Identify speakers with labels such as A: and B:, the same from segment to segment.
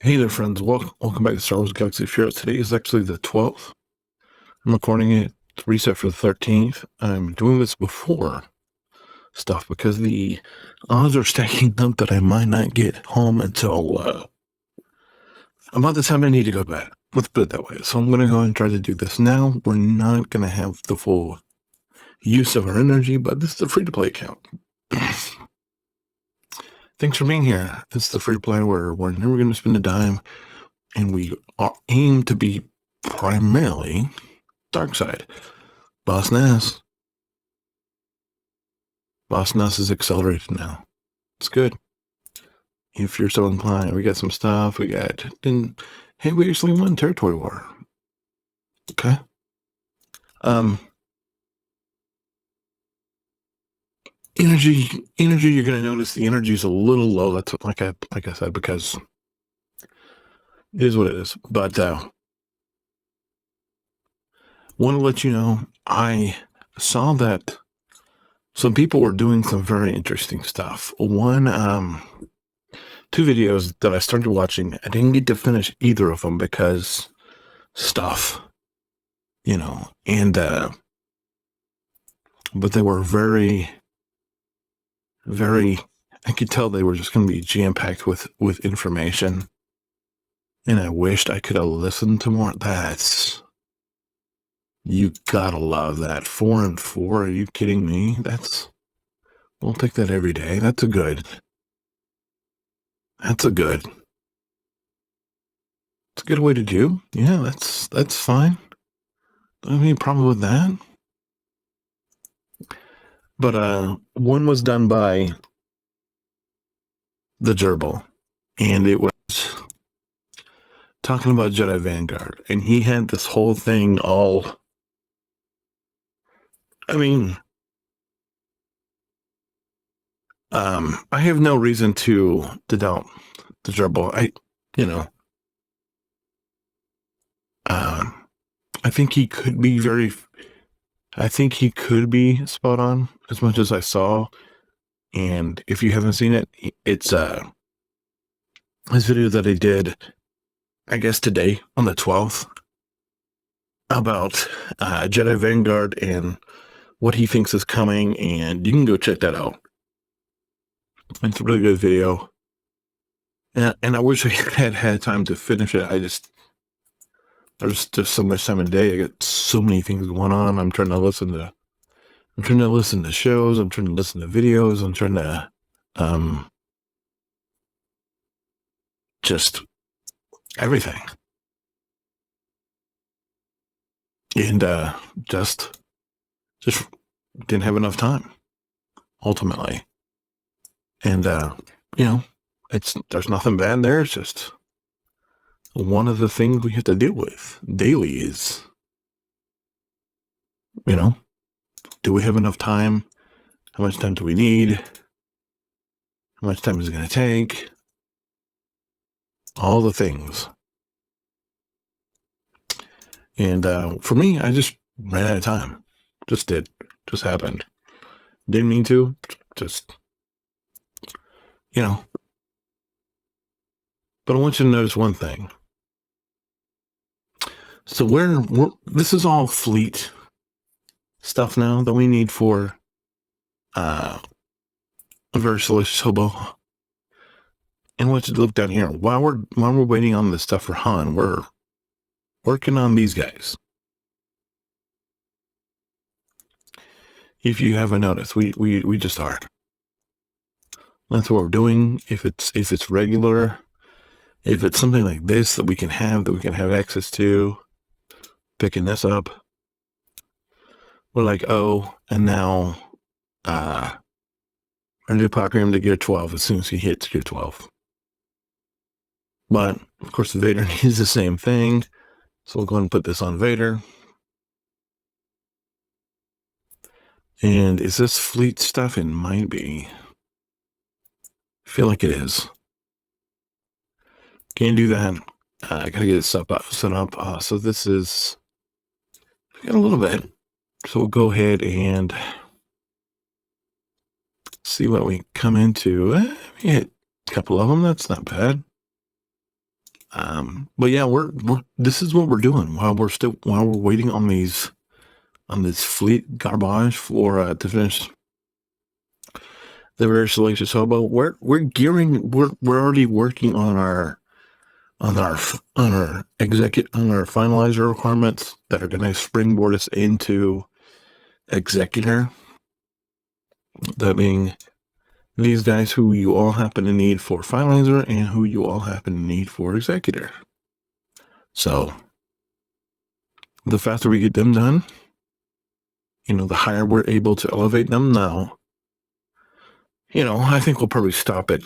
A: Hey there, friends. Welcome back to Star Wars Galaxy Fear. Today is actually the 12th. I'm recording it to reset for the 13th. I'm doing this before stuff because the odds are stacking up that I might not get home until about the time I need to go to bed. Let's put it that way. So I'm going to go and try to do this now. We're not going to have the full use of our energy, but this is a free-to-play account. Thanks for being here. This is the free-to-play where we're never going to spend a dime, and we aim to be primarily dark side. Boss Nass is accelerated now. It's good. If you're so inclined, we got some stuff. We actually won territory war. Okay. Energy, you're gonna notice the energy is a little low. That's like I said, because it is what it is. But want to let you know, I saw that some people were doing some very interesting stuff. Two videos that I started watching, I didn't get to finish either of them because stuff, and but they were very, very, I could tell they were just going to be jam-packed with information, and I wished I could have listened to more. You gotta love that. 4 and 4, are you kidding me? We'll take that every day. That's a good. It's a good way to do. Yeah, that's fine. Don't have any problem with that. But one was done by the Gerbil, and it was talking about Jedi Vanguard, and he had this whole thing all. I mean, I have no reason to doubt the Gerbil. I think he could be spot on as much as I saw. And if you haven't seen it, it's his video that I did, I guess today on the 12th, about Jedi Vanguard and what he thinks is coming, and you can go check that out. It's a really good video. And I wish I had time to finish it. There's just so much time in the day. I got so many things going on. I'm trying to listen to shows. I'm trying to listen to videos. I'm trying to just everything. And just didn't have enough time, ultimately. And there's nothing bad there. It's just one of the things we have to deal with daily is, do we have enough time? How much time do we need? How much time is it going to take? All the things. And for me, I just ran out of time. Just happened. Didn't mean to. Just, But I want you to notice one thing. So this is all fleet stuff now that we need for Versalist Swgoh. And once you look down here, while we're waiting on this stuff for Han, we're working on these guys. If you haven't noticed, we just are. That's what we're doing. If it's regular, if it's something like this that we can have access to, picking this up, we're like, oh, and now our new pocket him to gear 12 as soon as he hits gear 12. But of course, the Vader needs the same thing, so we'll go ahead and put this on Vader. And is this fleet stuff? It might be. I feel like it is. Can't do that. I gotta get it set up. So this is. We got a little bit. So we'll go ahead and see what we come into. We hit a couple of them. That's not bad. But yeah, we're this is what we're doing while we're waiting on this fleet garbage for to finish the very salacious hobo. We're already working on our finalizer requirements that are going to springboard us into executor. That being these guys who you all happen to need for finalizer and who you all happen to need for executor. So the faster we get them done, the higher we're able to elevate them now. I think we'll probably stop at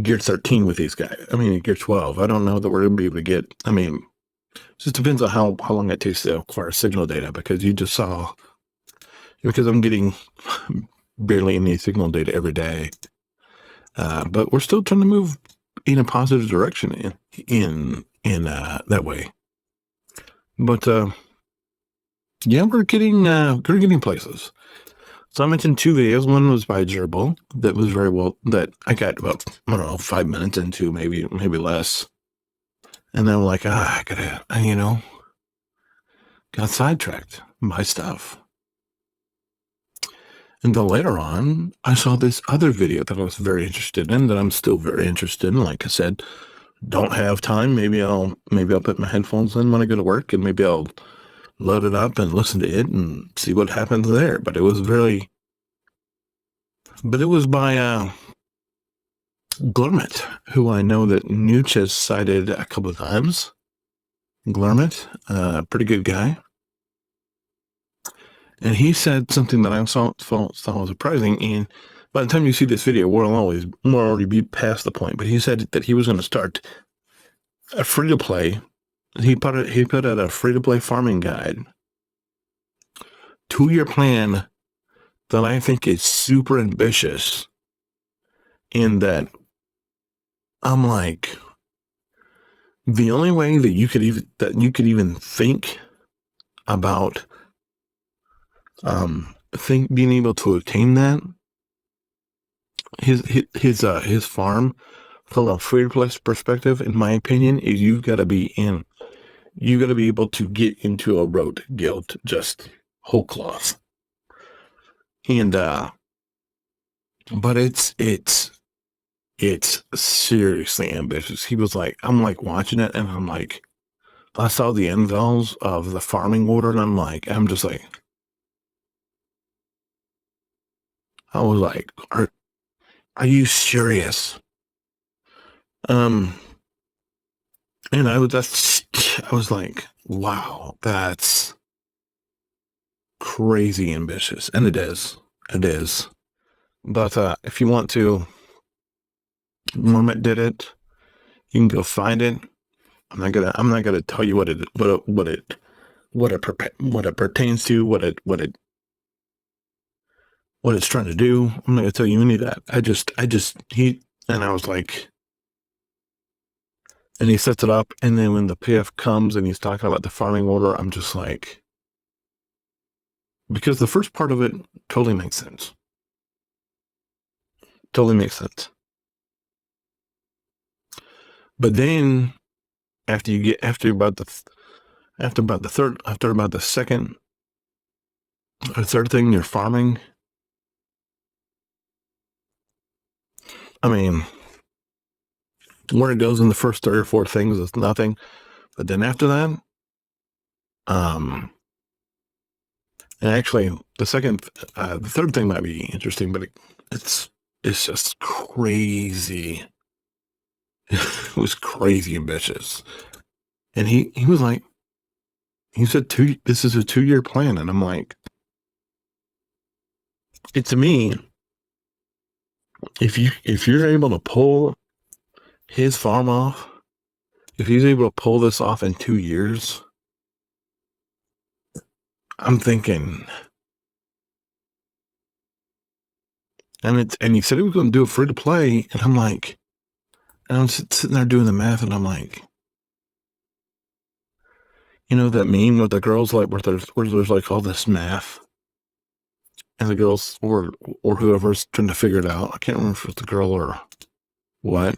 A: Gear 13 with these guys. I mean, Gear 12. I don't know that we're going to be able to get, it just depends on how long it takes to acquire signal data, because you just saw, because I'm getting barely any signal data every day. But we're still trying to move in a positive direction in that way. But yeah, we're getting places. So I mentioned 2 videos. One was by Gerbil that was very well, that I got about, 5 minutes into, maybe less. And then I'm like, I gotta, got sidetracked by stuff. And then later on, I saw this other video that I was very interested in, that I'm still very interested in. Like I said, don't have time. Maybe I'll put my headphones in when I go to work, and maybe I'll load it up and listen to it and see what happens there. But it was by Glurmit, who I know that Nooch has cited a couple of times. Glurmit, pretty good guy. And he said something that I thought was surprising. And by the time you see this video, we'll already be past the point. But he said that he was going to start a free-to-play. He put out a free-to-play farming guide, 2-year plan that I think is super ambitious. In that, I'm like, the only way that you could even think about being able to attain that, his farm from a free-to-play perspective, in my opinion, is you've got to be able to get into a road guild just whole cloth. And but it's seriously ambitious. He was like, I'm like watching it, and I'm like, I saw the invals of the farming order, and I'm just like, I was like, are you serious? And I was like, wow, that's crazy ambitious. And it is. But if you want to, Mormont did it. You can go find it. I'm not gonna tell you what it pertains to, what it's trying to do. I'm not gonna tell you any of that. I was like, and he sets it up, and then when the PF comes and he's talking about the farming order, I'm just like, because the first part of it totally makes sense. But then after about the second or third thing you're farming, where it goes in the first 3 or 4 things is nothing. But then after that, and actually the third thing might be interesting, but it's just crazy. It was crazy ambitious. And he was like, he said this is a 2-year plan. And I'm like, to me, if you're able to pull his farm off, if he's able to pull this off in 2 years, I'm thinking, and he said he was going to do it free to play, and I'm like, and I'm sitting there doing the math, and I'm like, that meme with the girls, like where there's like all this math, and the girls or whoever's trying to figure it out. I can't remember if it's the girl or what.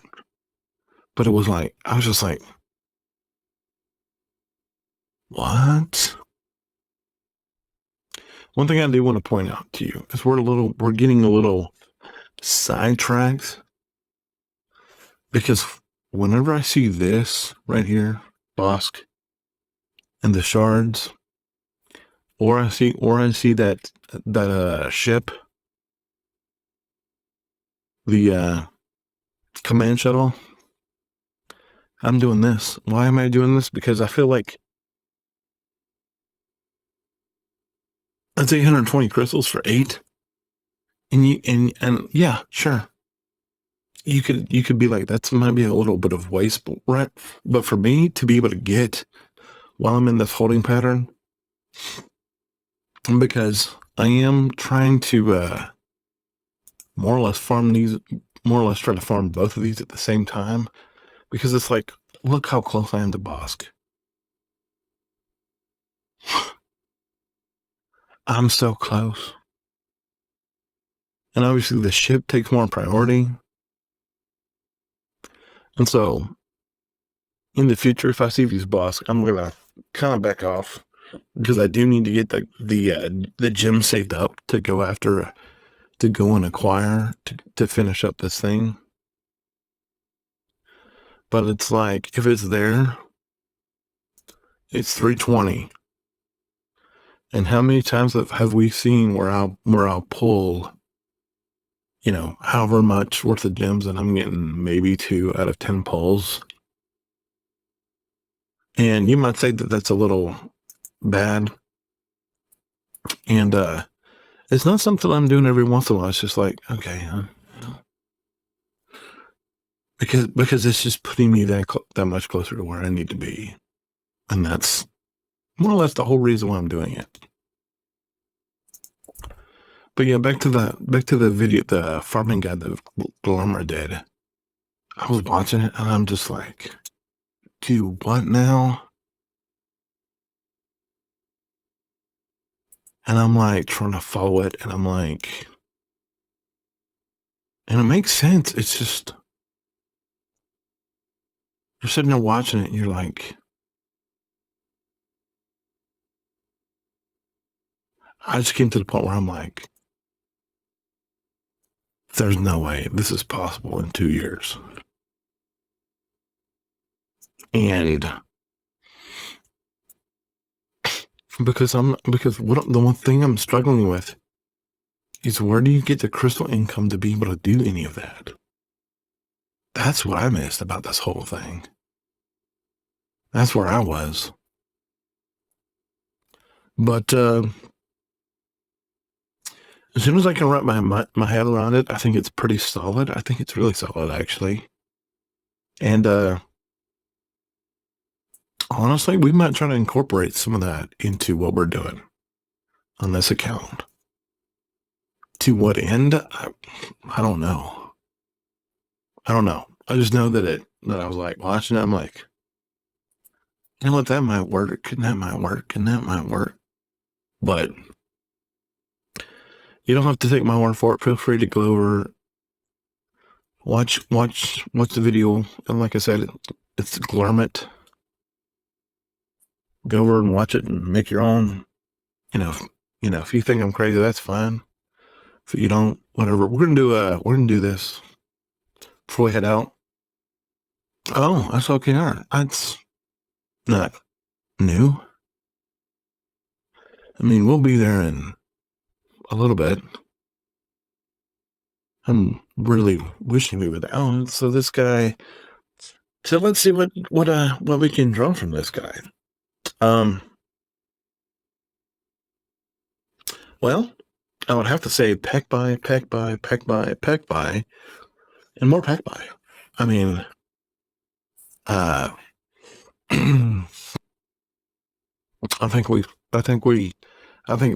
A: But it was like, I was just like, what? One thing I do want to point out to you is we're getting a little sidetracked, because whenever I see this right here, Bosk and the shards, or I see that ship, the command shuttle, I'm doing this. Why am I doing this? Because I feel like that's 820 crystals for 8. And yeah, sure. You could be like, that's might be a little bit of waste, right? But for me to be able to get while I'm in this holding pattern, because I am trying to more or less try to farm both of these at the same time, because it's like, look how close I am to Bosk. I'm so close. And obviously the ship takes more priority. And so in the future, if I see these Bosk, I'm gonna kind of back off, because I do need to get the gem saved up to go and acquire to finish up this thing. But it's like, if it's there, it's 320. And how many times have we seen where I'll pull, however much worth of gems, and I'm getting maybe 2 out of 10 pulls. And you might say that that's a little bad. And it's not something I'm doing every once in a while. It's just like, okay, because it's just putting me that much closer to where I need to be, and that's more or less the whole reason why I'm doing it. But yeah, back to the video, the farming guide that Glummer did. I was watching it and I'm just like, dude, what now? And I'm like trying to follow it, and I'm like, and it makes sense. It's just, you're sitting there watching it and you're like, I just came to the point where I'm like, there's no way this is possible in 2 years. And because the one thing I'm struggling with is, where do you get the crystal income to be able to do any of that? That's what I missed about this whole thing. That's where I was. But as soon as I can wrap my head around it, I think it's pretty solid. I think it's really solid, actually. And honestly, we might try to incorporate some of that into what we're doing on this account. To what end? I don't know. I just know that I was like watching it. I'm like, you know what? That might work, and that might work, and that might work. But you don't have to take my word for it. Feel free to go over, watch the video. And like I said, it's Glurmit. Go over and watch it and make your own. If you think I'm crazy, that's fine. If you don't, whatever. We're gonna do this before we head out. Oh, that's OKR. That's not new. I mean, we'll be there in a little bit. I'm really wishing we would. Oh, so this guy. So let's see what we can draw from this guy. Well, I would have to say peck by, and more peck by. I mean, I think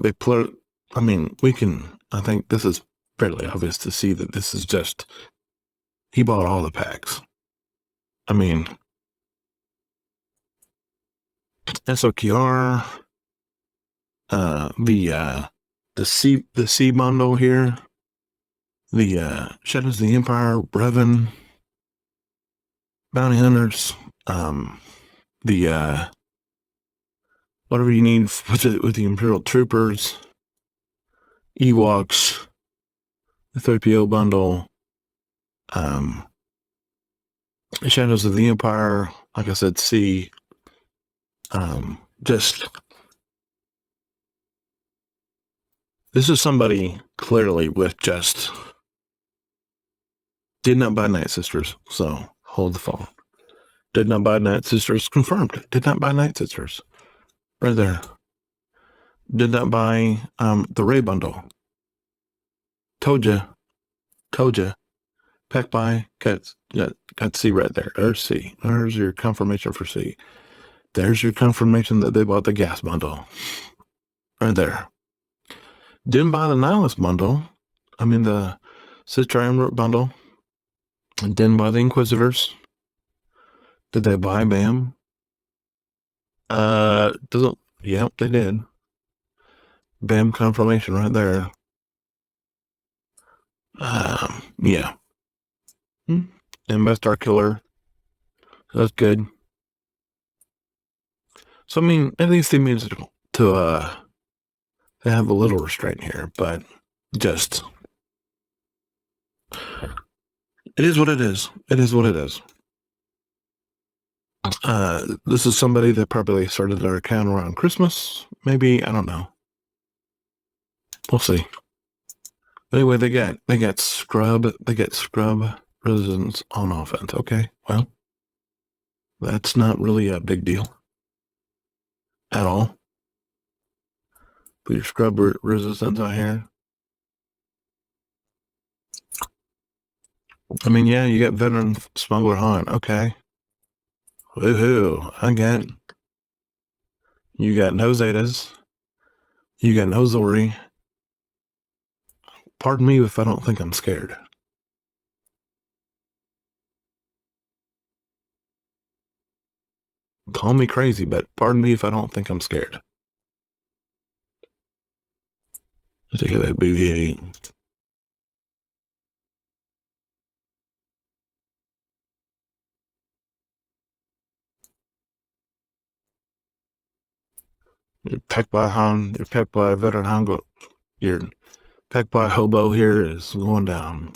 A: they put. I mean, we can. I think this is fairly obvious to see that this is just, he bought all the packs. I mean, SOKR, the C bundle here, the Shadows of the Empire, Brevin, bounty hunters, the whatever you need with the Imperial Troopers, Ewoks, the 3PO bundle, Shadows of the Empire, like I said, C. Just this is somebody clearly with just did not buy Night Sisters, so hold the phone. Did not buy Night Sisters, confirmed. Did not buy Night Sisters. Right there. Did not buy the Ray bundle. Told you. Pack buy, got C right there. There's C. There's your confirmation for C. There's your confirmation that they bought the gas bundle. Right there. Didn't buy the Nihilist bundle. I mean the Sith Triumvirate bundle. Didn't buy the Inquisitors. Did they buy BAM? Doesn't. Yep, they did. BAM confirmation right there. Yeah. And Best Star Killer. That's good. So I mean, at least they made it to they have a little restraint here, but just it is what it is. It is what it is. This is somebody that probably started their account around Christmas. Maybe, I don't know. We'll see. But anyway, they get scrub resistance on offense. Okay, well, that's not really a big deal at all. Put your scrub resistance on here. I mean, yeah, you got veteran smuggler Han. Okay. Woohoo! I get it. You got no Zetas. You got no Zori. Pardon me if I don't think I'm scared. Call me crazy, but pardon me if I don't think I'm scared. Let's take that BB-8. You're pecked by Han. You're pecked by a veteran Han. You're pecked by Hobo here is going down.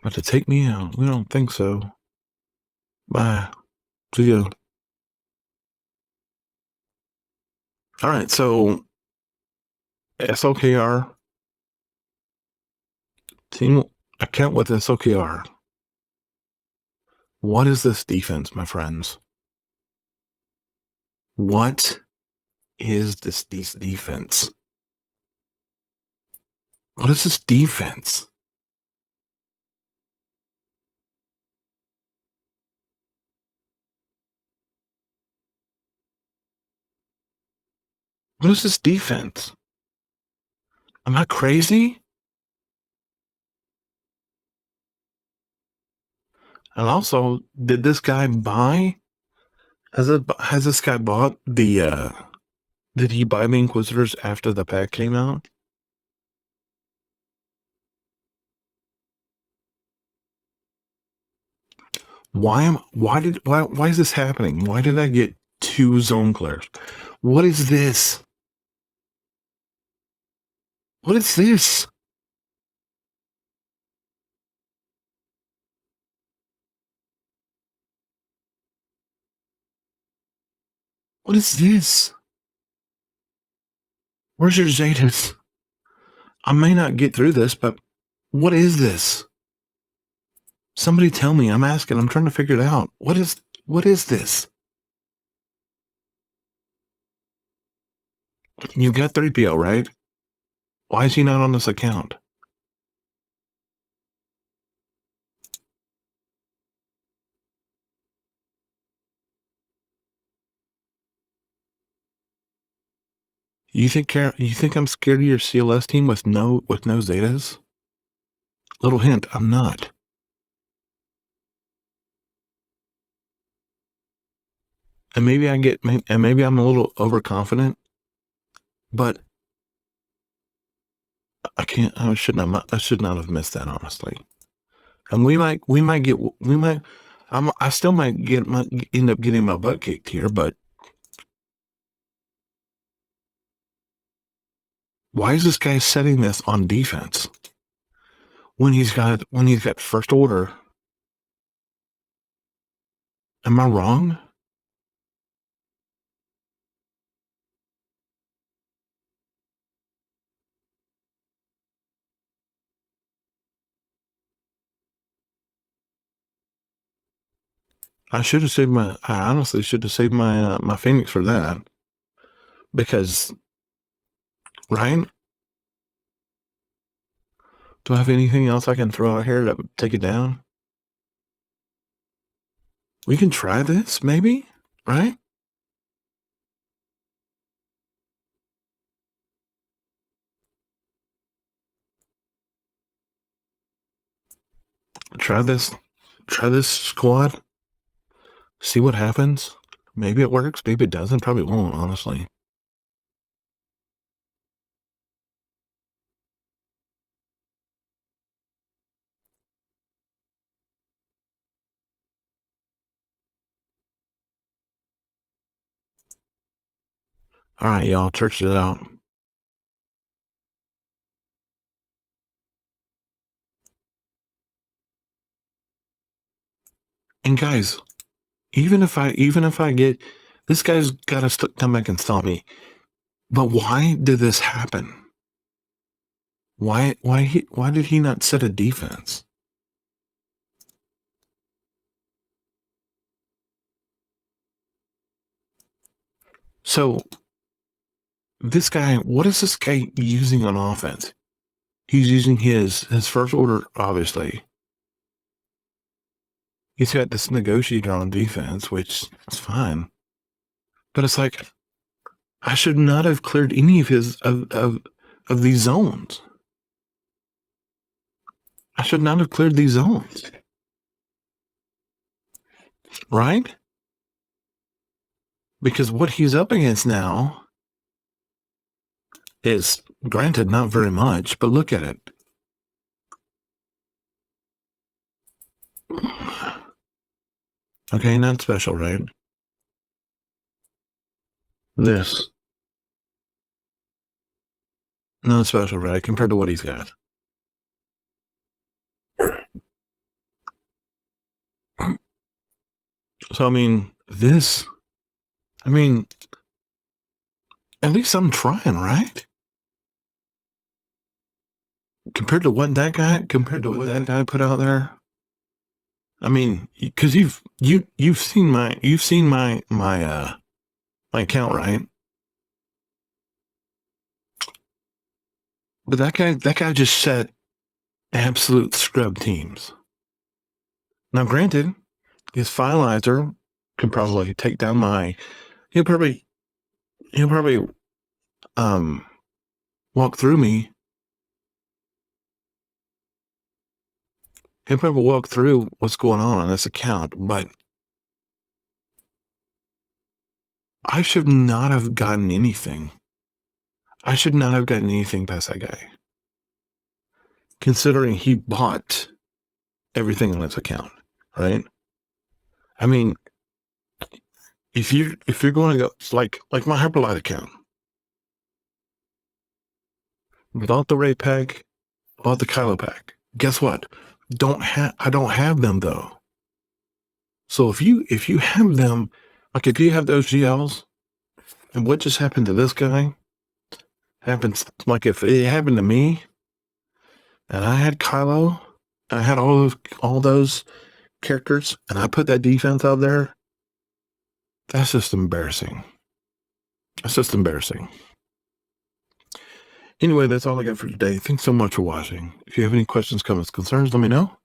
A: About to take me out? We don't think so. Bye. See you. All right, so SOKR. Team account with SOKR. What is this defense, my friends? What is this defense? What is this defense? What is this defense? Am I crazy? And also, did this guy buy? Has this guy bought the? Did he buy the Inquisitors after the pack came out? Why is this happening? Why did I get 2 zone clears? What is this? What is this? What is this? Where's your Zetas? I may not get through this, but what is this? Somebody tell me. I'm asking. I'm trying to figure it out. What is this? You got 3PO, right? Why is he not on this account? You think I'm scared of your CLS team with no Zetas? Little hint, I'm not. and maybe I'm a little overconfident, but I should not have missed that, honestly. And I still might end up getting my butt kicked here, but why is this guy setting this on defense when he's got first order? Am I wrong? I honestly should have saved my Phoenix for that, because, right? Do I have anything else I can throw out here that would take it down? We can try this, maybe, right? Try this squad. See what happens. Maybe it works, maybe it doesn't. Probably won't, honestly. All right, y'all, church it out. And guys, even if I get this guy's got to come back and stop me. But why did this happen? Why did he not set a defense? So this guy, what is this guy using on offense? He's using his first order, obviously. He's got this negotiator on defense, which is fine. But it's like, I should not have cleared any of his of these zones. I should not have cleared these zones. Right? Because what he's up against now is, granted, not very much, but look at it. Okay, not special, right? This. Not special, right? Compared to what he's got. So, I mean, at least I'm trying, right? Compared to what that guy put out there. I mean, because you've seen my account, right? But that guy just set absolute scrub teams. Now, granted, his finalizer could probably take down he'll probably walk through me. He'll probably walk through what's going on this account, but I should not have gotten anything. I should not have gotten anything past that guy, considering he bought everything on his account, right? I mean, if you're going to go like my Hyperlight account, without the Ray pack, bought the Kylo pack. Guess what? I don't have them though. So if you have them, like if you have those GLs, and what just happened to this guy happens, like if it happened to me, and I had Kylo, and I had all those characters, and I put that defense out there, that's just embarrassing. That's just embarrassing. Anyway, that's all I got for today. Thanks so much for watching. If you have any questions, comments, concerns, let me know.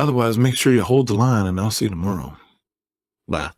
A: Otherwise, make sure you hold the line, and I'll see you tomorrow. Bye.